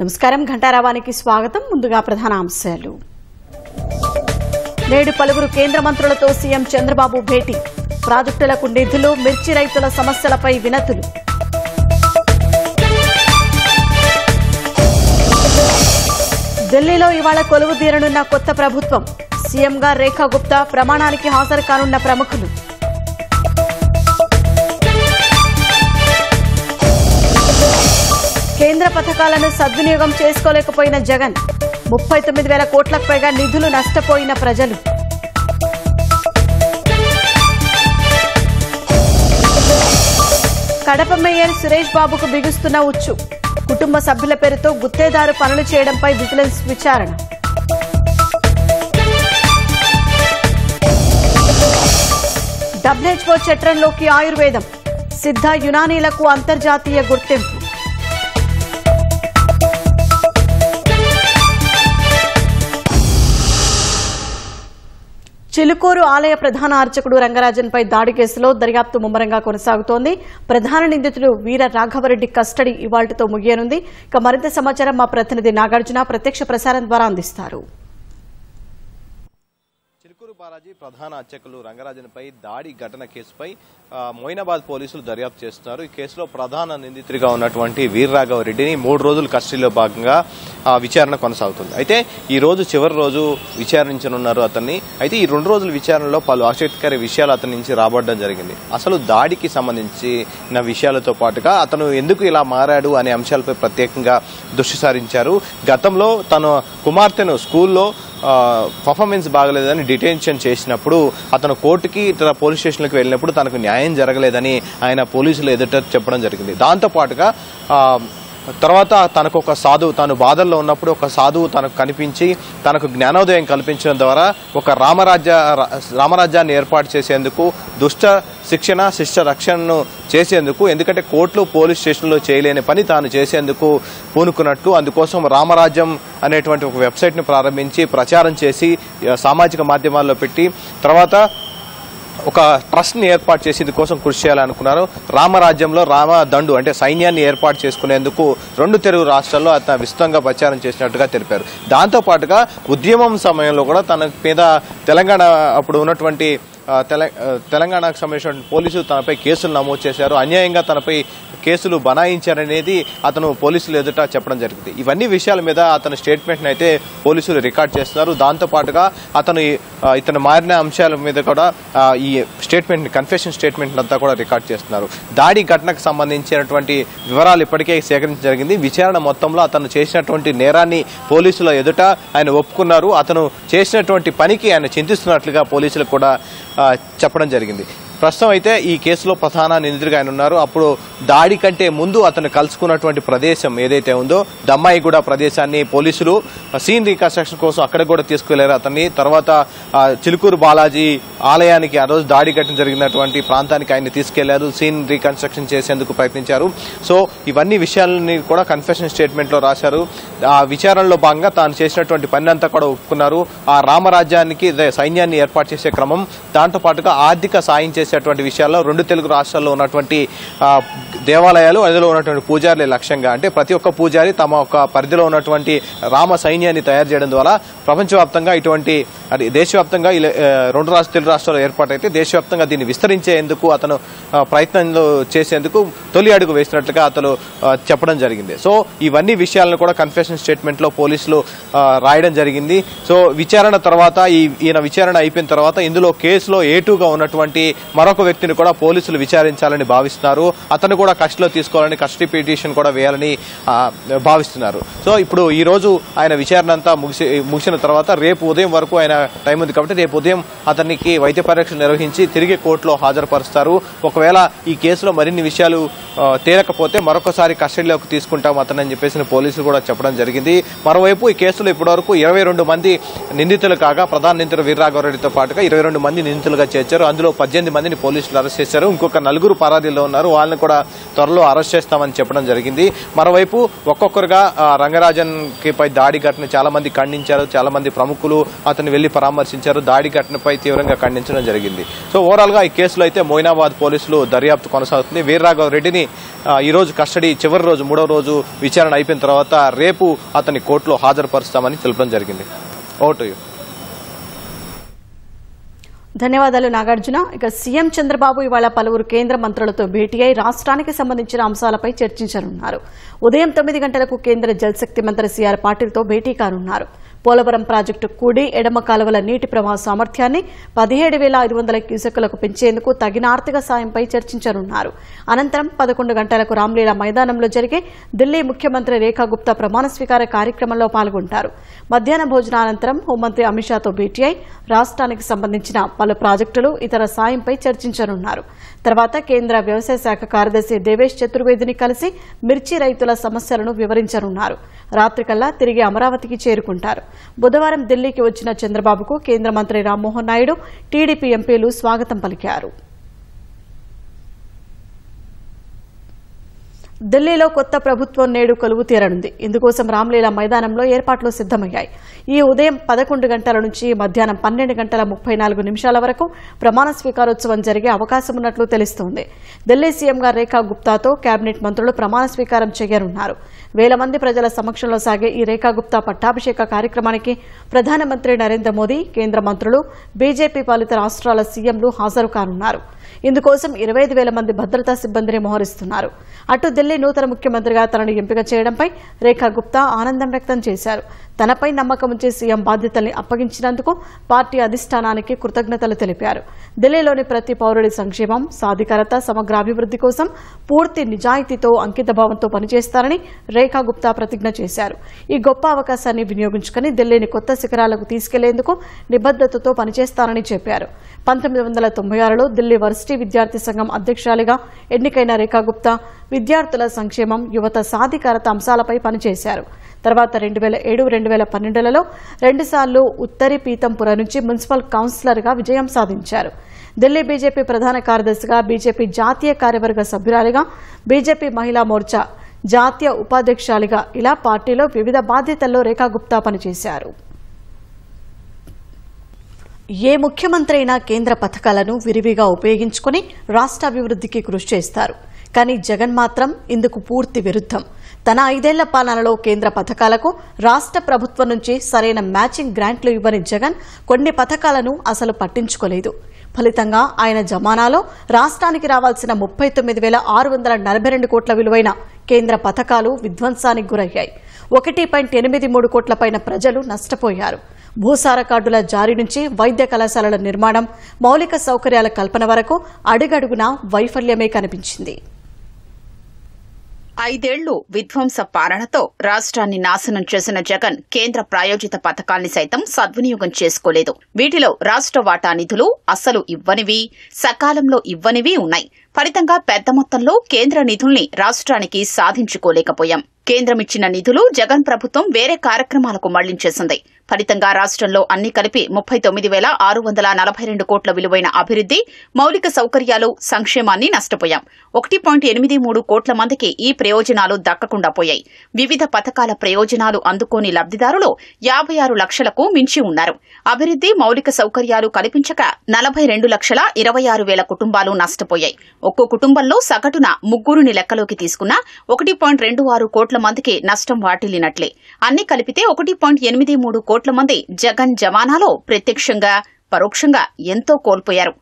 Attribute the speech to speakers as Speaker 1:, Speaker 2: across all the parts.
Speaker 1: నమస్కారం ఘంటారావానికి స్వాగతం. ముందుగా ప్రధాన అంశాలు. నేడు పలువురు కేంద్ర మంత్రులతో సీఎం చంద్రబాబు భేటీ. ప్రాజెక్టులకు నిధులు, మిర్చి రైతుల సమస్యలపై వినతులు. ఢిల్లీలో ఇవాళ కొలువు తీరనున్న కొత్త ప్రభుత్వం. సీఎంగా రేఖా గుప్తా, ప్రమాణానికి హాజరు కానున్న ప్రముఖులు. కేంద్ర పథకాలను సద్వినియోగం చేసుకోలేకపోయిన జగన్. 39,000 కోట్లకు పైగా నిధులు నష్టపోయిన ప్రజలు. కడప మేయర్ సురేష్ బాబుకు బిగుస్తున్న ఉచ్చు. కుటుంబ సభ్యుల పేరుతో గుత్తేదారు పనులు చేయడంపై విజిలెన్స్ విచారణ. WHO చట్రంలోకి ఆయుర్వేదం. సిద్ధ యునానీలకు అంతర్జాతీయ గుర్తింపు. చిలుకూరు ఆలయ ప్రధాన అర్చకుడు రంగరాజన్పై దాడి కేసులో దర్యాప్తు ముమ్మరంగా కొనసాగుతోంది. ప్రధాన నిందితుడు వీర రాఘవరెడ్డి కస్టడీ ఇవాళ్టితో ముగియనుంది. ఇక మరింత సమాచారం మా ప్రతినిధి నాగార్జున ప్రత్యక్ష ప్రసారం ద్వారా అందిస్తారు.
Speaker 2: చిలుకూరు బాలాజీ ప్రధాన అర్చకులు రంగరాజన్పై దాడి ఘటన కేసుపై మొయినాబాద్ పోలీసులు దర్యాప్తు చేస్తున్నారు. ఈ కేసులో ప్రధాన నిందితుడిగా ఉన్నటువంటి వీరరాఘవరెడ్డిని 3 రోజుల కస్టడీలో భాగంగా విచారణ కొనసాగుతుంది. అయితే ఈ రోజు చివరి రోజు విచారించనున్నారు అతన్ని. అయితే ఈ 2 రోజుల విచారణలో పలు ఆసక్తికర విషయాలు అతని నుంచి రాబడడం జరిగింది. అసలు దాడికి సంబంధించిన విషయాలతో పాటుగా అతను ఎందుకు ఇలా మారాడు అనే అంశాలపై ప్రత్యేకంగా దృష్టి సారించారు. గతంలో తన కుమార్తెను స్కూల్లో పర్ఫార్మెన్స్ బాగలేదని డిటెన్షన్ చేసినప్పుడు అతను కోర్టుకి ఇతర పోలీస్ స్టేషన్లకు వెళ్ళినప్పుడు తనకు న్యాయం జరగలేదని ఆయన పోలీసులు ఎదుట చెప్పడం జరిగింది. దాంతో పాటుగా తర్వాత తనకు ఒక సాధువు, తాను బాధల్లో ఉన్నప్పుడు ఒక సాధువు తనకు కనిపించి తనకు జ్ఞానోదయం కల్పించడం ద్వారా ఒక రామరాజ్యాన్ని ఏర్పాటు చేసేందుకు, దుష్ట శిక్షణ శిష్ట రక్షణను చేసేందుకు, ఎందుకంటే కోర్టులు పోలీస్ స్టేషన్లో చేయలేని పని తాను చేసేందుకు పూనుకున్నట్టు, అందుకోసం రామరాజ్యం అనేటువంటి ఒక వెబ్సైట్ని ప్రారంభించి ప్రచారం చేసి సామాజిక మాధ్యమాల్లో పెట్టి తర్వాత ఒక ట్రస్ట్ ని ఏర్పాటు చేసి ఇందుకోసం కృషి చేయాలనుకున్నారు. రామరాజ్యంలో రామదండు అంటే సైన్యాన్ని ఏర్పాటు చేసుకునేందుకు 2 తెలుగు రాష్ట్రాల్లో అతను విస్తృతంగా ప్రచారం చేసినట్టుగా తెలిపారు. దాంతో పాటుగా ఉద్యమం సమయంలో కూడా తన మీద తెలంగాణ అప్పుడు ఉన్నటువంటి తెలంగాణకు సంబంధించిన పోలీసులు తనపై కేసులు నమోదు చేశారు. అన్యాయంగా తనపై కేసులు బనాయించారనేది అతను పోలీసులు ఎదుట చెప్పడం జరిగింది. ఇవన్నీ విషయాల మీద అతని స్టేట్మెంట్ అయితే పోలీసులు రికార్డ్ చేస్తున్నారు. దాంతో పాటుగా ఇతను మారిన అంశాల మీద కూడా ఈ స్టేట్మెంట్ కన్ఫెషన్ స్టేట్మెంట్ అంతా కూడా రికార్డ్ చేస్తున్నారు. దాడి ఘటనకు సంబంధించినటువంటి వివరాలు ఇప్పటికే సేకరించడం జరిగింది. విచారణ మొత్తంలో అతను చేసినటువంటి నేరాన్ని పోలీసుల ఎదుట ఆయన ఒప్పుకున్నారు. అతను చేసినటువంటి పనికి ఆయన చింతిస్తున్నట్లుగా పోలీసులు కూడా చెప్పడం జరిగింది. ప్రస్తుతం అయితే ఈ కేసులో ప్రధాన నిందితుడిగా ఆయన ఉన్నారు. అప్పుడు దాడి కంటే ముందు అతను కలుసుకున్నటువంటి ప్రదేశం ఏదైతే ఉందో దమ్మాయిగూడ ప్రదేశాన్ని పోలీసులు సీన్ రీకన్స్ట్రక్షన్ కోసం అక్కడికి కూడా తీసుకెళ్లారు అతన్ని. తర్వాత చిలుకూరు బాలాజీ ఆలయానికి ఆ రోజు దాడి ఘటన జరిగినటువంటి ప్రాంతానికి ఆయన్ని తీసుకెళ్లారు. సీన్ రీకన్స్ట్రక్షన్ చేసేందుకు ప్రయత్నించారు. సో ఇవన్నీ విషయాలని కూడా కన్ఫెషన్ స్టేట్మెంట్ లో రాశారు. ఆ విచారణలో భాగంగా తాను చేసినటువంటి పని అంతా కూడా ఒప్పుకున్నారు. ఆ రామరాజ్యానికి సైన్యాన్ని ఏర్పాటు చేసే క్రమం, దాంతో పాటుగా ఆర్థిక సాయం చేసేటువంటి విషయాల్లో 2 తెలుగు రాష్ట్రాల్లో ఉన్నటువంటి దేవాలయాలు, అందులో ఉన్నటువంటి పూజారులే లక్ష్యంగా, అంటే ప్రతి ఒక్క పూజారి తమ ఒక పరిధిలో ఉన్నటువంటి రామ సైన్యాన్ని తయారు చేయడం ద్వారా ప్రపంచవ్యాప్తంగా ఇటువంటి దేశవ్యాప్తంగా 2 తెలుగు రాష్ట్రాలు ఏర్పాటైతే దేశవ్యాప్తంగా దీన్ని విస్తరించేందుకు అతను ప్రయత్నంలో చేసేందుకు తొలి అడుగు వేసినట్లుగా అతను చెప్పడం జరిగింది. సో ఇవన్నీ విషయాలను కూడా కన్ఫెషన్ స్టేట్మెంట్ లో పోలీసులు రాయడం జరిగింది. సో విచారణ తర్వాత ఈయన విచారణ అయిపోయిన తర్వాత ఇందులో కేసులో A2గా ఉన్నటువంటి మరొక వ్యక్తిని కూడా పోలీసులు విచారించాలని భావిస్తున్నారు. అతను కూడా కస్టడీలో తీసుకోవాలని, కస్టడీ పిటిషన్ కూడా వేయాలని భావిస్తున్నారు. సో ఇప్పుడు ఈ రోజు ఆయన విచారణ అంతా ముగిసిన తర్వాత రేపు ఉదయం వరకు ఆయన టైం ఉంది కాబట్టి రేపు ఉదయం అతనికి వైద్య పరీక్షలు నిర్వహించి తిరిగి కోర్టులో హాజరుపరుస్తారు. ఒకవేళ ఈ కేసులో మరిన్ని విషయాలు తేలకపోతే మరొకసారి కస్టడీలోకి తీసుకుంటాం అతనని చెప్పేసి పోలీసులు కూడా చెప్పడం జరిగింది. మరోవైపు ఈ కేసులో ఇప్పటివరకు 22 మంది నిందితులు కాగా ప్రధాన నిందితుడు వీరరాఘవరెడ్డితో పాటుగా 22 మంది నిందితులుగా చేర్చారు. అందులో 18 మందిని మందిని పోలీసులు అరెస్ట్ చేశారు. ఇంకొక 4 పరారీలో ఉన్నారు. వాళ్ళని కూడా త్వరలో అరెస్ట్ చేస్తామని చెప్పడం జరిగింది. మరోవైపు ఒక్కొక్కరుగా రంగరాజన్ పై దాడి ఘటన చాలా మంది ఖండించారు. చాలా మంది ప్రముఖులు అతన్ని వెళ్లి పరామర్శించారు. దాడి ఘటనపై తీవ్రంగా ఖండించడం జరిగింది. సో ఓవరాల్ గా ఈ కేసులో అయితే మొయినాబాద్ పోలీసులు దర్యాప్తు కొనసాగుతుంది. వీర్రాఘవ రెడ్డిని ఈ రోజు కస్టడీ చివరి రోజు 3వ రోజు విచారణ అయిపోయిన తర్వాత రేపు అతన్ని కోర్టులో హాజరుపరుస్తామని తెలపడం జరిగింది. Over to you.
Speaker 1: ధన్యవాదాలు నాగార్జున. ఇక సీఎం చంద్రబాబు ఇవాళ పలువురు కేంద్ర మంత్రులతో భేటీ అయి రాష్ట్రానికి సంబంధించిన అంశాలపై చర్చించనున్నారు. ఉదయం 9 గంటలకు కేంద్ర జలశక్తి మంత్రి సిఆర్ పాటిల్తో భేటీ కానున్నారు. పోలవరం ప్రాజెక్టు కుడి ఎడమ కాలువల నీటి ప్రవాహ సామర్థ్యాన్ని 17,500 క్యూసెక్కులకు పెంచేందుకు తగిన ఆర్థిక సాయంపై చర్చించనున్నారు. అనంతరం 11 గంటలకు రామ్లీలా మైదానంలో జరిగే ఢిల్లీ ముఖ్యమంత్రి రేఖా గుప్తా ప్రమాణ స్వీకార కార్యక్రమంలో పాల్గొంటారు. మధ్యాహ్న భోజనానంతరం హోంమంత్రి అమిత్ షాతో భేటీ అయి రాష్ట్రానికి సంబంధించిన పలు ప్రాజెక్టులు ఇతర సాయంపై చర్చించనున్నారు. తర్వాత కేంద్ర వ్యవసాయ శాఖ కార్యదర్శి దేవేష్ చతుర్వేదిని కలిసి మిర్చి రైతుల సమస్యలను వివరించనున్నారు. రాత్రికల్లా తిరిగి అమరావతికి చేరుకుంటారు. బుధవారం ఢిల్లీకి వచ్చిన చంద్రబాబుకు కేంద్ర మంత్రి రామ్మోహన్ నాయుడు, టీడీపీ ఎంపీలు స్వాగతం పలికారు. ఢిల్లీలో కొత్త ప్రభుత్వం నేడు కొలువు తీరనుంది. ఇందుకోసం రామ్లీలా మైదానంలో ఏర్పాట్లు సిద్దమయ్యాయి. ఈ ఉదయం 11 గంటల నుంచి మధ్యాహ్నం 12:34 వరకు ప్రమాణ స్వీకారోత్సవం జరిగే అవకాశం ఉన్నట్లు తెలుస్తోంది. ఢిల్లీ సీఎంగా రేఖా గుప్తాతో కేబినెట్ మంత్రులు ప్రమాణ స్వీకారం చేయనున్నారు. వేల మంది ప్రజల సమక్షంలో సాగే ఈ రేఖా గుప్తా పట్టాభిషేక కార్యక్రమానికి ప్రధానమంత్రి నరేంద్ర మోదీ, కేంద్ర మంత్రులు, బీజేపీ పాలిత రాష్ట్రాల సీఎంలు హాజరు కానున్నారు. ఇందుకోసం 25,000 మంది భద్రతా సిబ్బందిని మోహరిస్తున్నారు. అటు ఢిల్లీ నూతన ముఖ్యమంత్రిగా తనను ఎంపిక చేయడంపై రేఖా గుప్తా ఆనందం వ్యక్తం చేశారు. తనపై నమ్మకం ఉంచి సీఎం బాధ్యతల్ని అప్పగించినందుకు పార్టీ అధిష్టానానికి కృతజ్ఞతలు తెలిపారు. ఢిల్లీలోని ప్రతి పౌరుడి సంక్షేమం, సాధికారత, సమగ్రాభివృద్ది కోసం పూర్తి నిజాయితీతో, అంకితభావంతో పనిచేస్తారని రేఖా గుప్తా ప్రతిజ్ఞ చేశారు. ఈ గొప్ప అవకాశాన్ని వినియోగించుకుని ఢిల్లీని కొత్త శిఖరాలకు తీసుకెళ్లేందుకు నిబద్దతతో పనిచేస్తారని చెప్పారు. 1996లో ఢిల్లీ వర్సిటీ విద్యార్థి సంఘం అధ్యక్షురాలిగా ఎన్నికైన రేఖా గుప్తా విద్యార్థుల సంక్షేమం, యువత సాధికారత అంశాలపై పనిచేశారు. తర్వాత 2007-2012లలో 2 సార్లు ఉత్తరి పీతంపుర నుంచి మున్సిపల్ కౌన్సిలర్గా విజయం సాధించారు. ఢిల్లీ బీజేపీ ప్రధాన కార్యదర్శిగా, బీజేపీ జాతీయ కార్యవర్గ సభ్యురాలిగా, బీజేపీ మహిళా మోర్చా జాతీయ ఉపాధ్యక్షురాలిగా ఇలా పార్టీలో వివిధ బాధ్యతల్లో రేఖా గుప్తా పనిచేశారు. ఏ ముఖ్యమంత్రి అయినా కేంద్ర పథకాలను విరివిగా ఉపయోగించుకుని రాష్ట్రాభివృద్ధికి కృషి చేస్తారు. కానీ జగన్ మాత్రం ఇందుకు పూర్తి విరుద్దం. తన 5 ఏళ్ల పాలనలో కేంద్ర పథకాలకు రాష్ట్ర ప్రభుత్వం నుంచి సరైన మ్యాచింగ్ గ్రాంట్లు ఇవ్వని జగన్ కొన్ని పథకాలను అసలు పట్టించుకోలేదు. ఫలితంగా ఆయన జమానాలో రాష్ట్రానికి రావాల్సిన 39,642 కోట్ల విలువైన కేంద్ర పథకాలు విధ్వంసానికి గురయ్యాయి. 1.83 కోట్ల పైన ప్రజలు నష్టపోయారు. భూసార కార్డుల జారీ నుంచి వైద్య కళాశాలల నిర్మాణం, మౌలిక సౌకర్యాల కల్పన వరకు అడుగడుగునా వైఫల్యమే కనిపించింది.
Speaker 3: 5 ఏళ్లు విధ్వంస పాలనతో రాష్ట్రాన్ని నాశనం చేసిన జగన్ కేంద్ర ప్రాయోజిత పథకాల్ని సైతం సద్వినియోగం చేసుకోలేదు. వీటిలో రాష్ట్ర వాటా నిధులు అస్సలు ఇవ్వనివి, సకాలంలో ఇవ్వనివి ఉన్నాయి. ఫలితంగా పెద్ద మొత్తంలో కేంద్ర నిధుల్ని రాష్ట్రానికి సాధించుకోలేకపోయాం. కేంద్రమిచ్చిన నిధులు జగన్ ప్రభుత్వం వేరే కార్యక్రమాలకు మళ్లించేసింది. ఫలితంగా రాష్ట్రంలో అన్ని కలిపి 39,642 కోట్ల విలువైన అభివృద్ది, మౌలిక సౌకర్యాలు, సంక్షేమాన్ని నష్టపోయాం. 1.83 కోట్ల మందికి ఈ ప్రయోజనాలు దక్కకుండా పోయాయి. వివిధ పథకాల ప్రయోజనాలు అందుకోని లబ్దిదారులు 56 లక్షలకు మించి ఉన్నారు. అభివృద్ది, మౌలిక సౌకర్యాలు కల్పించక 42,26,000 కుటుంబాలు నష్టపోయాయి. ఒక్కో కుటుంబంలో సగటున 3 లెక్కలోకి తీసుకున్న 1.26 కోట్ల మందికి నష్టం వాటిల్లినట్లే. అన్ని కలిపితే 1.83 కోట్ల మంది జగన్ జమానాలో ప్రత్యక్షంగా, పరోక్షంగా ఎంతో కోల్పోయారు.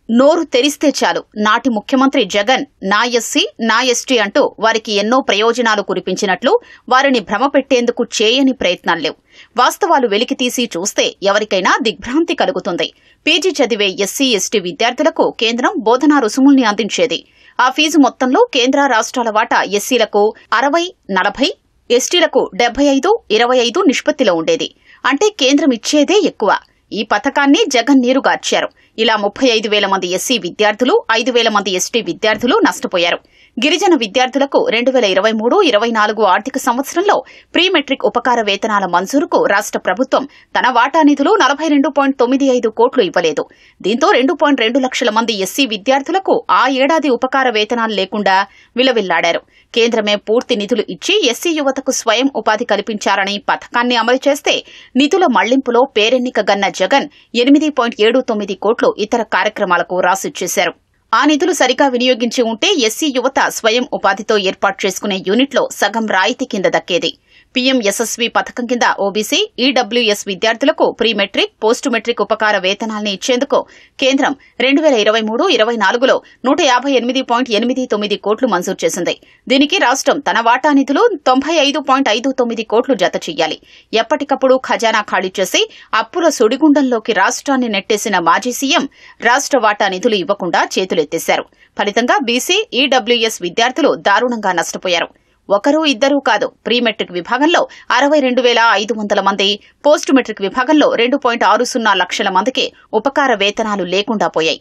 Speaker 3: నోరు తెరిస్తే చాలు నాటి ముఖ్యమంత్రి జగన్ నా ఎస్సీ, నా ఎస్టీ అంటూ వారికి ఎన్నో ప్రయోజనాలు కురిపించినట్లు వారిని భ్రమపెట్టేందుకు చేయని ప్రయత్నాలు లేవు. వాస్తవాలు వెలికితీసి చూస్తే ఎవరికైనా దిగ్భ్రాంతి కలుగుతుంది. పీజీ చదివే ఎస్సీ, ఎస్టీ విద్యార్థులకు కేంద్రం బోధనా రుసుముల్ని అందించేది. ఆ ఫీజు మొత్తంలో కేంద్ర రాష్ట్రాల వాటా ఎస్సీలకు 60-40, ఎస్టీలకు 75-25 నిష్పత్తిలో ఉండేది. అంటే కేంద్రం ఇచ్చేదే ఎక్కువ. ఈ పథకాన్ని జగన్ నీరుగార్చారు. ఇలా 35,000 మంది ఎస్సీ విద్యార్థులు, 5,000 మంది ఎస్టీ విద్యార్థులు నష్టపోయారు. గిరిజన విద్యార్థులకు 2023-24 ఆర్థిక సంవత్సరంలో ప్రీ మెట్రిక్ ఉపకార వేతనాల మంజూరుకు రాష్ట్ర ప్రభుత్వం తన వాటా నిధులు 42.95 కోట్లు ఇవ్వలేదు. దీంతో 2.2 లక్షల మంది ఎస్సీ విద్యార్థులకు ఆ ఏడాది ఉపకార వేతనాలు లేకుండా విలవిల్లాడారు. కేంద్రమే పూర్తి నిధులు ఇచ్చి ఎస్సీ యువతకు స్వయం ఉపాధి కల్పించారని పథకాన్ని అమలు చేస్తే నిధుల మళ్లింపులో పేరెన్నిక గన్న జగన్ 8.79 కోట్లు ఇతర కార్యక్రమాలకు రాసిచ్చేశారు. ఆ నిధులు సరిగా వినియోగించి ఉంటే ఎస్సీ యువత స్వయం ఉపాధితో ఏర్పాటు చేసుకునే యూనిట్లో సగం రాయితీ కింద దక్కేది. పీఎం యశస్వి పథకం కింద ఓబీసీ, ఈడబ్ల్యూఎస్ విద్యార్థులకు ప్రీ మెట్రిక్, పోస్టు మెట్రిక్ ఉపకార వేతనాల్ని ఇచ్చేందుకు కేంద్రం 2023-24లో 158.89 కోట్లు మంజూరు చేసింది. దీనికి రాష్ట్రం తన వాటా నిధులు 95.59 కోట్లు జత చెయ్యాలి. ఎప్పటికప్పుడు ఖజానా ఖాళీ చేసి అప్పుల సుడిగుండంలోకి రాష్ట్రాన్ని నెట్టేసిన మాజీ సీఎం రాష్ట్ర వాటా నిధులు ఇవ్వకుండా చేతులెత్తేశారు. ఫలితంగా బీసీ, ఈడబ్ల్యూఎస్ విద్యార్థులు దారుణంగా నష్టపోయారు. ఒకరు ఇద్దరూ కాదు, ప్రీ మెట్రిక్ విభాగంలో 62,500 మంది, పోస్టు మెట్రిక్ విభాగంలో 2.60 లక్షల మందికి ఉపకార వేతనాలు లేకుండా పోయాయి.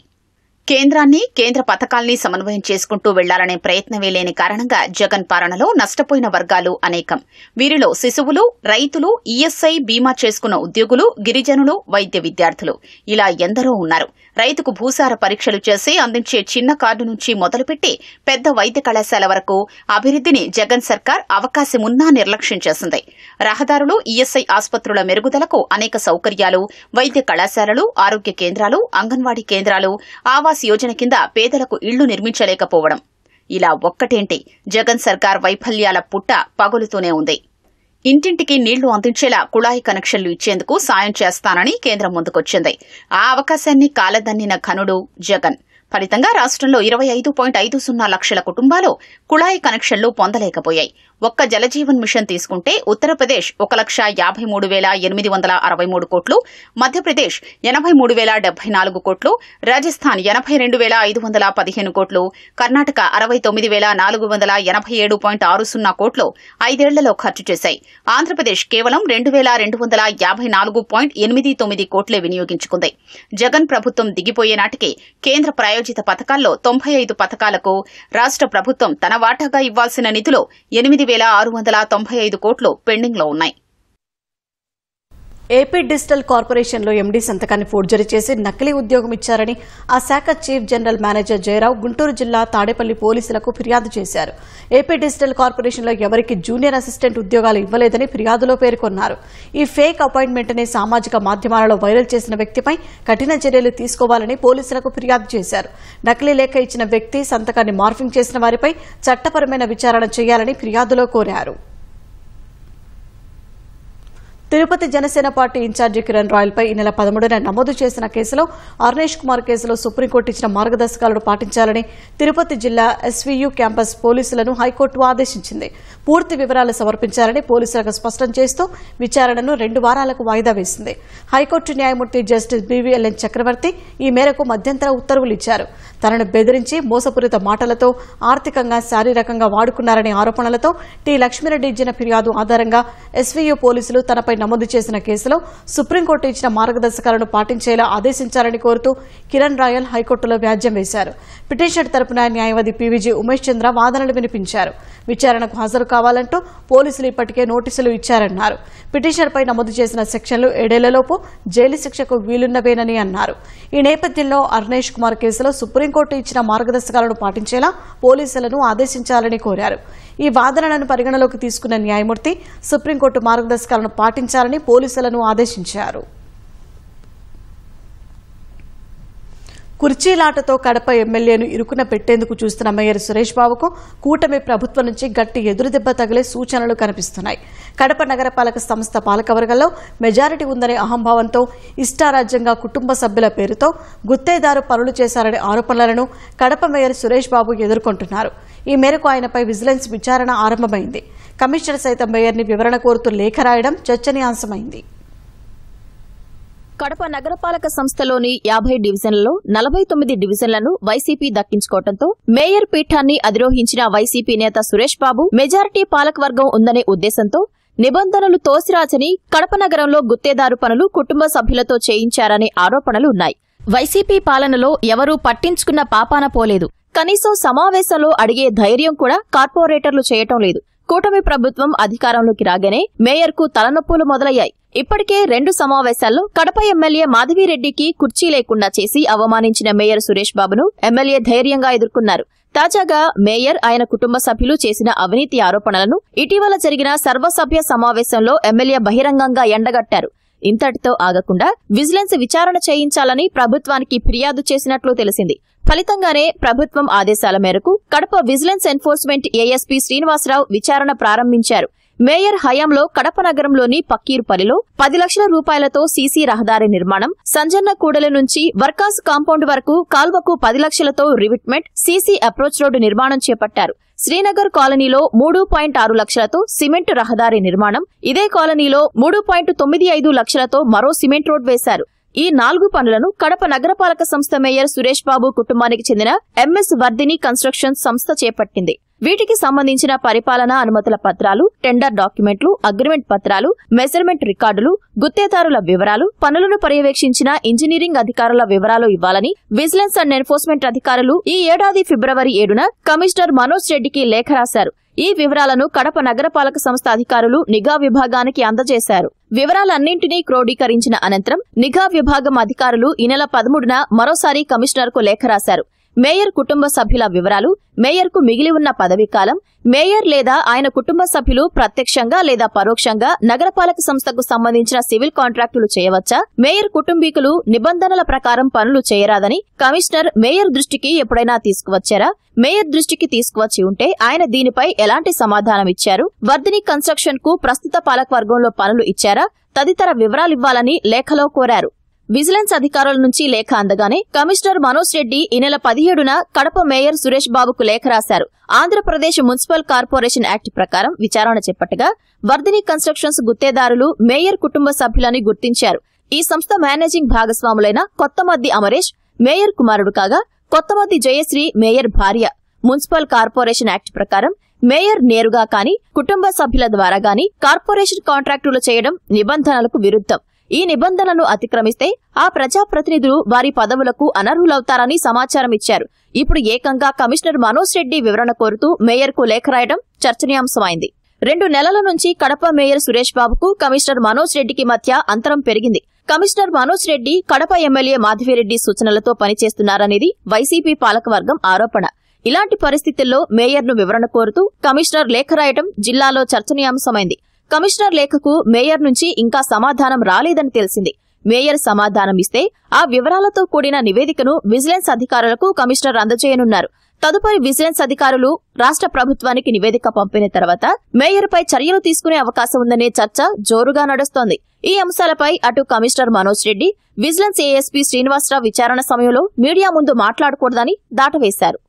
Speaker 3: కేంద్రాన్ని, కేంద్ర పథకాల్ని సమన్వయం చేసుకుంటూ వెళ్లాలనే ప్రయత్నమే లేని కారణంగా జగన్ పాలనలో నష్టపోయిన వర్గాలు అనేకం. వీరిలో శిశువులు, రైతులు, ఈఎస్ఐ బీమా చేసుకున్న ఉద్యోగులు, గిరిజనులు, వైద్య విద్యార్థులు ఇలా ఎందరో ఉన్నారు. రైతుకు భూసార పరీక్షలు చేసి అందించే చిన్న కార్డు నుంచి మొదలుపెట్టి పెద్ద వైద్య కళాశాల వరకు అభివృద్దిని జగన్ సర్కార్ అవకాశమున్నా నిర్లక్ష్యం చేసింది. రహదారులు, ఈఎస్ఐ ఆసుపత్రుల మెరుగుదలకు అనేక సౌకర్యాలు, వైద్య కళాశాలలు, ఆరోగ్య కేంద్రాలు, అంగన్వాడీ కేంద్రాలు, ఆవాస్ యోజన కింద పేదలకు ఇళ్లు నిర్మించలేకపోవడం. ఇలా ఒక్కటేంటి, జగన్ సర్కార్ వైఫల్యాల పుట్ట పగులుతూనే ఉంది. ఇంటింటికి నీళ్లు అందించేలా కుళాయి కనెక్షన్లు ఇచ్చేందుకు సాయం చేస్తానని కేంద్రం ముందుకొచ్చింది. ఆ అవకాశాన్ని కాలదన్నిన ఘనుడు జగన్. ఫలితంగా రాష్ట్రంలో 25.50 లక్షల కుటుంబాలు కుళాయి కనెక్షన్లు పొందలేకపోయాయి. ఒక్క జలజీవన్ మిషన్ తీసుకుంటే ఉత్తరప్రదేశ్ 1,53,863 కోట్లు, మధ్యప్రదేశ్ 83,074 కోట్లు, రాజస్థాన్ 82,515 కోట్లు, కర్ణాటక 69,487.60 కోట్లు 5 ఏళ్లలో ఖర్చు చేశాయి. ఆంధ్రప్రదేశ్ కేవలం 2,254.89 కోట్లే వినియోగించుకుంది. జగన్ ప్రభుత్వం దిగిపోయే నాటికి కేంద్ర ప్రాయోజిత పథకాల్లో 95 పథకాలకు రాష్ట్ర ప్రభుత్వం తన వాటాగా ఇవ్వాల్సిన నిధులు 8,695 కోట్లు పెండింగ్లో ఉన్నాయి.
Speaker 1: ఏపీ డిజిటల్ కార్పొరేషన్లో ఎండీ సంతకాన్ని ఫోర్జరీ చేసి నకిలీ ఉద్యోగం ఇచ్చారని ఆ శాఖ chief general manager Jayarao Guntur జిల్లా తాడేపల్లి పోలీసులకు ఫిర్యాదు చేశారు. ఏపీ డిజిటల్ కార్పొరేషన్లో ఎవరికి జూనియర్ అసిస్టెంట్ ఉద్యోగాలు ఇవ్వలేదని ఫిర్యాదులో పేర్కొన్నారు. ఈ ఫేక్ అపాయింట్మెంట్ని సామాజిక మాధ్యమాలలో వైరల్ చేసిన వ్యక్తిపై కఠిన చర్యలు తీసుకోవాలని పోలీసులకు ఫిర్యాదు చేశారు. నకిలీ లేఖ ఇచ్చిన వ్యక్తి, సంతకాన్ని మార్ఫింగ్ చేసిన వారిపై చట్టపరమైన విచారణ చేయాలని ఫిర్యాదులో కోరారు. తిరుపతి జనసేన పార్టీ ఇన్ఛార్జి కిరణ్ రాయల్పై ఈ నెల 13న నమోదు చేసిన కేసులో అర్నేష్ కుమార్ కేసులో సుప్రీంకోర్టు ఇచ్చిన మార్గదర్శకాలను పాటించాలని తిరుపతి జిల్లా ఎస్వీయూ క్యాంపస్ పోలీసులను హైకోర్టు ఆదేశించింది. పూర్తి వివరాలు సమర్పించాలని పోలీసులకు స్పష్టం చేస్తూ విచారణను 2 వారాలకు వాయిదా వేసింది. హైకోర్టు న్యాయమూర్తి జస్టిస్ బీవీఎల్ఎన్ చక్రవర్తి ఈ మేరకు మధ్యంతర ఉత్తర్వులు ఇచ్చారు. తనను బెదిరించి మోసపూరిత మాటలతో ఆర్థికంగా, శారీరకంగా వాడుకున్నారనే ఆరోపణలతో టి లక్ష్మీరెడ్డి ఇచ్చిన ఫిర్యాదు ఆధారంగా ఎస్వీయూ పోలీసులు తనపై నమోదు చేసిన కేసులో సుప్రీంకోర్టు ఇచ్చిన మార్గదర్శకాలను పాటించేలా ఆదేశించాలని కోరుతూ కిరణ్ రాయల్ హైకోర్టులో వ్యాజ్యం వేశారు. పిటిషనర్ తరపున న్యాయవాది పీవీజీ ఉమేష్ చంద్ర వాదనలు వినిపించారు. విచారణకు హాజరు కావాలంటూ పోలీసులు ఇప్పటికే నోటీసులు ఇచ్చారన్నారు. పిటిషనర్పై నమోదు చేసిన సెక్షన్లు 7 ఏళ్లలోపు జైలు శిక్షకు వీలున్నవేనని అన్నారు. ఈ నేపథ్యంలో అర్నేష్ కుమార్ కేసులో సుప్రీంకోర్టు ఇచ్చిన మార్గదర్శకాలను పాటించేలా పోలీసులను ఆదేశించాలని కోరారు. ఈ వాదనలను పరిగణలోకి తీసుకున్న న్యాయమూర్తి సుప్రీంకోర్టు మార్గదర్శకాలను పాటించాలని పోలీసులను ఆదేశించారు. కుర్చీలాటతో కడప ఎమ్మెల్యేను ఇరుకున పెట్టేందుకు చూస్తున్న మేయర్ సురేష్ బాబుకు కూటమి ప్రభుత్వం నుంచి గట్టి ఎదురుదెబ్బ తగిలే సూచనలు కనిపిస్తున్నాయి. కడప నగరపాలక సంస్థ పాలకవర్గంలో మెజారిటీ ఉందనే అహంభావంతో ఇష్టారాజ్యంగా కుటుంబ సభ్యుల పేరుతో గుత్తేదారు పనులు చేశారనే ఆరోపణలను కడప మేయర్ సురేష్ బాబు ఎదుర్కొంటున్నారు. ఈ మేరకు ఆయనపై విజిలెన్స్ విచారణ ఆరంభమైంది. కమిషనర్ సైతం మేయర్ని వివరణ కోరుతూ లేఖ రాయడం చర్చనీయాంశమైంది.
Speaker 4: కడప నగరపాలక సంస్థలోని 50 డివిజన్లలో 49 డివిజన్లను వైసీపీ దక్కించుకోవడంతో మేయర్ పీఠాన్ని అధిరోహించిన వైసీపీ నేత సురేష్ బాబు మెజారిటీ పాలకవర్గం ఉందనే ఉద్దేశంతో నిబంధనలు తోసిరాచని కడప నగరంలో గుత్తేదారు పనులు కుటుంబ సభ్యులతో చేయించారనే ఆరోపణలు ఉన్నాయి. వైసీపీ పాలనలో ఎవరూ పట్టించుకున్న పాపాన పోలేదు. కనీసం సమావేశంలో అడిగే ధైర్యం కూడా కార్పొరేటర్లు చేయటం లేదు. కూటమి ప్రభుత్వం అధికారంలోకి రాగానే మేయర్కు తలనొప్పులు మొదలయ్యాయి. ఇప్పటికే 2 సమావేశాల్లో కడప ఎమ్మెల్యే మాధవిరెడ్డికి కుర్చీ లేకుండా చేసి అవమానించిన మేయర్ సురేష్ బాబును ఎమ్మెల్యే ధైర్యంగా ఎదుర్కొన్నారు. తాజాగా మేయర్ ఆయన కుటుంబ సభ్యులు చేసిన అవినీతి ఆరోపణలను ఇటీవల జరిగిన సర్వసభ్య సమావేశంలో ఎమ్మెల్యే బహిరంగంగా ఎండగట్టారు. ఇంతటితో ఆగకుండా విజిలెన్స్ విచారణ చేయించాలని ప్రభుత్వానికి ఫిర్యాదు చేసినట్లు తెలిసింది. ఫలితంగానే ప్రభుత్వం ఆదేశాల మేరకు Kadapa vigilance enforcement ASP Srinivasarao విచారణ ప్రారంభించారు. మేయర్ హయాంలో కడప నగరంలోని పక్కీరుపల్లిలో 10 లక్షల రూపాయలతో సీసీ రహదారి నిర్మాణం, సంజన్న కూడలి నుంచి వర్కాస్ కాంపౌండ్ వరకు కాల్వకు 10 లక్షలతో రివిట్మెంట్, సీసీ అప్రోచ్ రోడ్డు నిర్మాణం చేపట్టారు. శ్రీనగర్ కాలనీలో 3.6 లక్షలతో సిమెంట్ రహదారి నిర్మాణం, ఇదే కాలనీలో 3.95 లక్షలతో మరో సిమెంట్ రోడ్ వేశారు. ఈ 4 పనులను కడప నగరపాలక సంస్థ మేయర్ సురేష్ బాబు కుటుంబానికి చెందిన ఎంఎస్ వర్ధిని కన్స్ట్రక్షన్ సంస్థ చేపట్టింది. వీటికి సంబంధించిన పరిపాలనా అనుమతుల పత్రాలు, టెండర్ డాక్యుమెంట్లు, అగ్రిమెంట్ పత్రాలు, మెజర్మెంట్ రికార్డులు, గుత్తేదారుల వివరాలు, పనులను పర్యవేక్షించిన ఇంజనీరింగ్ అధికారుల వివరాలు ఇవ్వాలని విజిలెన్స్ అండ్ ఎన్ఫోర్స్మెంట్ అధికారులు ఈ ఏడాది ఫిబ్రవరి 7న కమిషనర్ మనోజ్ రెడ్డికి లేఖ రాశారు. ఈ వివరాలను కడప నగరపాలక సంస్థ అధికారులు నిఘా విభాగానికి అందజేశారు. వివరాలన్నింటినీ క్రోడీకరించిన అనంతరం నిఘా విభాగం అధికారులు ఈ నెల 13న మరోసారి కమిషనర్కు లేఖ రాశారు. మేయర్ కుటుంబ సభ్యుల వివరాలు, మేయర్కు మిగిలి ఉన్న పదవీకాలం, మేయర్ లేదా ఆయన కుటుంబ సభ్యులు ప్రత్యక్షంగా లేదా పరోక్షంగా నగరపాలక సంస్థకు సంబంధించిన సివిల్ కాంట్రాక్టులు చేయవచ్చా, మేయర్ కుటుంబీకులు నిబంధనల ప్రకారం పనులు చేయరాదని కమిషనర్ మేయర్ దృష్టికి ఎప్పుడైనా తీసుకువచ్చారా, మేయర్ దృష్టికి తీసుకువచ్చి ఉంటే ఆయన దీనిపై ఎలాంటి సమాధానమిచ్చారు, వర్ధిని కన్స్ట్రక్షన్ కు ప్రస్తుత పాలకవర్గంలో పనులు ఇచ్చారా తదితర వివరాలివ్వాలని లేఖలో కోరారు. విజిలెన్స్ అధికారుల నుంచి లేఖ అందగానే కమిషనర్ మనోజ్ రెడ్డి ఈ నెల 17న కడప మేయర్ సురేష్ బాబుకు లేఖ రాశారు. ఆంధ్రప్రదేశ్ మున్సిపల్ కార్పొరేషన్ యాక్ట్ ప్రకారం విచారణ చేపట్టగా వర్ధిని కన్స్ట్రక్షన్స్ గుత్తేదారులు మేయర్ కుటుంబ సభ్యులని గుర్తించారు. ఈ సంస్థ మేనేజింగ్ భాగస్వాములైన కొత్తమద్ది అమరేష్ మేయర్ కుమారుడు కాగా, కొత్తమద్ది జయశ్రీ మేయర్ భార్య. మున్సిపల్ కార్పొరేషన్ యాక్ట్ ప్రకారం మేయర్ నేరుగా కాని కుటుంబ సభ్యుల ద్వారా గాని కార్పొరేషన్ కాంట్రాక్టులు చేయడం నిబంధనలకు విరుద్ధం. ఈ నిబంధనలను అతిక్రమిస్తే ఆ ప్రజాప్రతినిధులు వారి పదవులకు అనర్హులవుతారని సమాచారం ఇచ్చారు. ఇప్పుడు ఏకంగా కమిషనర్ మనోజ్ రెడ్డి వివరణ కోరుతూ మేయర్కు లేఖ రాయడం చర్చనీయాంశమైంది. 2 నెలల నుంచి కడప మేయర్ సురేష్ బాబుకు కమిషనర్ మనోజ్ రెడ్డికి మధ్య అంతరం పెరిగింది. కమిషనర్ మనోజ్ రెడ్డి కడప ఎమ్మెల్యే మాధవిరెడ్డి సూచనలతో పనిచేస్తున్నారనేది వైసీపీ పాలకవర్గం ఆరోపణ. ఇలాంటి పరిస్థితుల్లో మేయర్ను వివరణ కోరుతూ కమిషనర్ లేఖ రాయడం జిల్లాలో చర్చనీయాంశమైంది. కమిషనర్ లేఖకు మేయర్ నుంచి ఇంకా సమాధానం రాలేదని తెలిసింది. మేయర్ సమాధానం ఇస్తే ఆ వివరాలతో కూడిన నివేదికను విజిలెన్స్ అధికారులకు కమిషనర్ అందజేయనున్నారు. తదుపరి విజిలెన్స్ అధికారులు రాష్ట్ర ప్రభుత్వానికి నివేదిక పంపిన తర్వాత మేయర్పై చర్యలు తీసుకునే అవకాశం ఉందనే చర్చ జోరుగా నడుస్తోంది. ఈ అంశాలపై అటు commissioner Manoj Reddy, vigilance ASP Srinivasarao విచారణ సమయంలో మీడియా ముందు మాట్లాడకూడదని దాటవేశారు.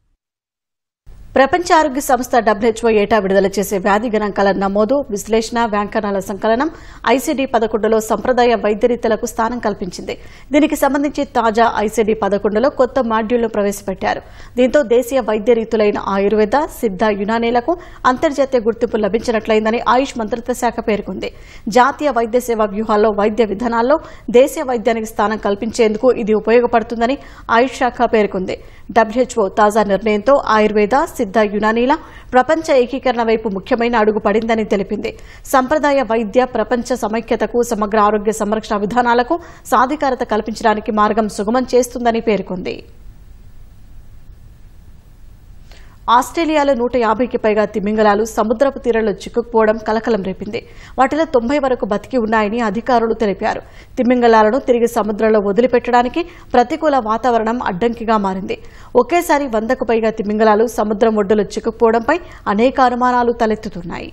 Speaker 1: ప్రపంచ ఆరోగ్య సంస్థ WHO ఏటా విడుదల చేసే వ్యాధి గణాంకాల నమోదు, విశ్లేషణ, వ్యాంకనాల సంకలనం ICD-11లో సంప్రదాయ వైద్య రీతులకు స్థానం కల్పించింది. దీనికి సంబంధించి తాజా ICD-11లో కొత్త మాడ్యూల్ను ప్రవేశపెట్టారు. దీంతో దేశీయ వైద్య రీతులైన ఆయుర్వేద, సిద్ధ, యునానీలకు అంతర్జాతీయ గుర్తింపు లభించినట్లయిందని ఆయుష్ మంత్రిత్వ శాఖ పేర్కొంది. జాతీయ వైద్య సేవా వ్యూహాల్లో వైద్య విధానాల్లో దేశీయ వైద్యానికి స్థానం కల్పించేందుకు ఇది ఉపయోగపడుతుందని ఆయుష్ శాఖ పేర్కొంది. WHO తాజా నిర్ణయంతో ఆయుర్వేద, సిద్ధ, యునానీల ప్రపంచ ఏకీకరణ వైపు ముఖ్యమైన అడుగు పడిందని తెలిపింది. సంప్రదాయ వైద్య ప్రపంచ సమైక్యతకు, సమగ్ర ఆరోగ్య సంరక్షణ విధానాలకు సాధికారత కల్పించడానికి మార్గం సుగమం చేస్తుందని పేర్కొంది. ఆస్ట్రేలియాలో 150కి పైగా తిమింగలాలు సముద్రపు తీరంలో చిక్కుకుపోవడం కలకలం రేపింది. వాటిలో 90 వరకు బతికి ఉన్నాయని అధికారులు తెలిపారు. తిమింగలాలను తిరిగి సముద్రంలో వదిలిపెట్టడానికి ప్రతికూల వాతావరణం అడ్డంకిగా మారింది. ఒకేసారి 100కు పైగా తిమింగలాలు సముద్రం ఒడ్డులో చిక్కుకుపోవడంపై అనేక అనుమానాలు తలెత్తుతున్నాయి.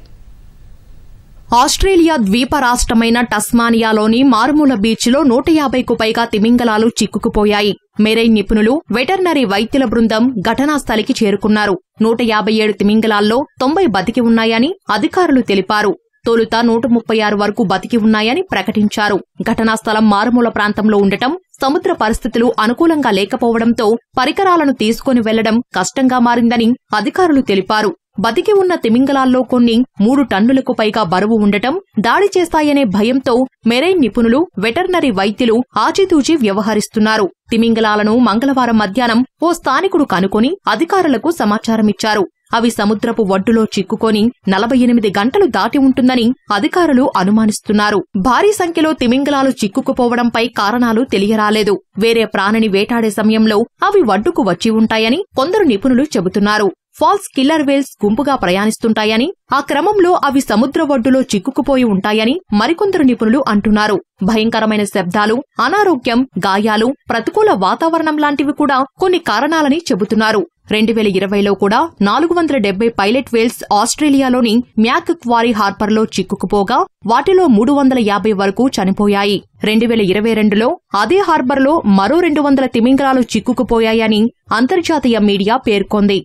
Speaker 5: ఆస్ట్రేలియా ద్వీప రాష్ట్రమైన టస్మానియాలోని మారుమూల బీచ్లో 150కు పైగా తిమింగలాలు చిక్కుకుపోయాయి. మెరైన్ నిపుణులు, వెటర్నరీ వైద్యుల బృందం ఘటనా స్థలికి చేరుకున్నారు. 157 తిమింగలాల్లో 90 బతికి ఉన్నాయని అధికారులు తెలిపారు. తొలుత 136 వరకు బతికి ఉన్నాయని ప్రకటించారు. ఘటనా స్థలం మారుమూల ప్రాంతంలో ఉండటం, సముద్ర పరిస్థితులు అనుకూలంగా లేకపోవడంతో పరికరాలను తీసుకుని వెళ్లడం కష్టంగా మారిందని అధికారులు తెలిపారు. బతికి ఉన్న తిమింగలాల్లో కొన్ని 3 టన్నులకు పైగా బరువు ఉండటం దాడి చేస్తాయనే భయంతో మెరైన్ నిపుణులు, వెటర్నరీ వైద్యులు ఆచితూచి వ్యవహరిస్తున్నారు. తిమింగలాలను మంగళవారం మధ్యాహ్నం ఓ స్థానికుడు కనుకొని అధికారులకు సమాచారమిచ్చారు. అవి సముద్రపు ఒడ్డులో చిక్కుకొని 48 గంటలు దాటి ఉంటుందని అధికారులు అనుమానిస్తున్నారు. భారీ సంఖ్యలో తిమింగలాలు చిక్కుకుపోవడంపై కారణాలు తెలియరాలేదు. వేరే ప్రాణిని వేటాడే సమయంలో అవి ఒడ్డుకు వచ్చి ఉంటాయని కొందరు నిపుణులు చెబుతున్నారు. ఫాల్స్ కిల్లర్ వేల్స్ గుంపుగా ప్రయాణిస్తుంటాయని, ఆ క్రమంలో అవి సముద్ర ఒడ్డులో చిక్కుకుపోయి ఉంటాయని మరికొందరు నిపుణులు అంటున్నారు. భయంకరమైన శబ్దాలు, అనారోగ్యం, గాయాలు, ప్రతికూల వాతావరణం లాంటివి కూడా కొన్ని కారణాలని చెబుతున్నారు. 2020లో కూడా 470 పైలట్ వేల్స్ ఆస్ట్రేలియాలోని మ్యాక్ క్వారీ హార్బర్లో చిక్కుకుపోగా వాటిలో 350 వరకు చనిపోయాయి. 2022లో అదే హార్బర్లో మరో 200 తిమింగలాలు చిక్కుకుపోయాయని అంతర్జాతీయ మీడియా పేర్కొంది.